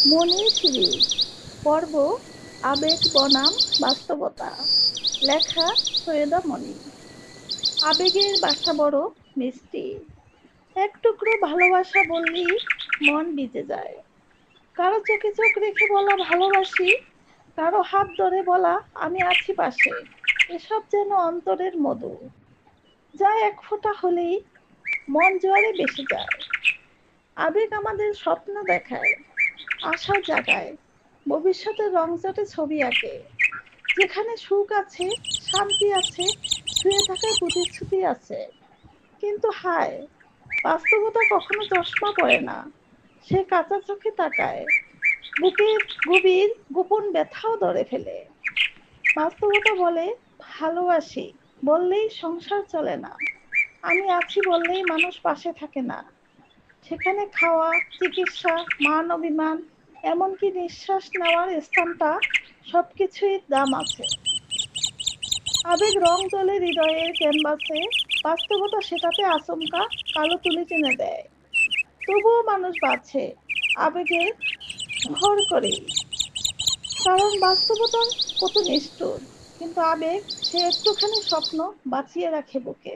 মনি series পর্ব আবেগ বনাম বাস্তবতা। লেখা সৈয়দা মনি। আবেগের বাসা বড় মিষ্টি। এক টুকরো ভালোবাসা বললেই মন ভিজে যায়। কারো চোখে চোখ রেখে বলা ভালোবাসি, কারো হাত ধরে বলা আমি আছি পাশে। এসব যেন অন্তরের মধু, যা এক ফোঁটা হলেই মন জোয়ারে বেসে যায়। আবেগ আমাদের স্বপ্ন দেখায়, আশা জাগায়, ভবিষ্যতের রংচটে ছবি আঁকে। যেখানে সুখ আছে, শান্তি আছে, ছুঁয়ে থাকার প্রতিশ্রুতি আছে। কিন্তু হায়, বাস্তবতা কখনো চশমা পড়ে না। সে কাঁচা চোখে তাকায়, বুকের গভীর গোপন ব্যথাও ধরে ফেলে। বাস্তবতা বলে ভালোবাসি বললেই সংসার চলে না, আমি আছি বললেই মানুষ পাশে থাকে না। সেখানে খাওয়া, চিকিৎসা, মান অভিমান, এমনকি নিঃশ্বাস নেওয়ার স্থানটা, সবকিছুই দাম আছে। আবেগ রং তোলে হৃদয়ের ক্যানভাসে, বাস্তবতা সেটাতে আচমকা কালো তুলি টেনে দেয়। তবুও মানুষ বাঁচে আবেগের ভর করেই। কারণ বাস্তবতা কত নিষ্ঠুর, কিন্তু আবেগ সে একটুখানি স্বপ্ন বাঁচিয়ে রাখে বুকে।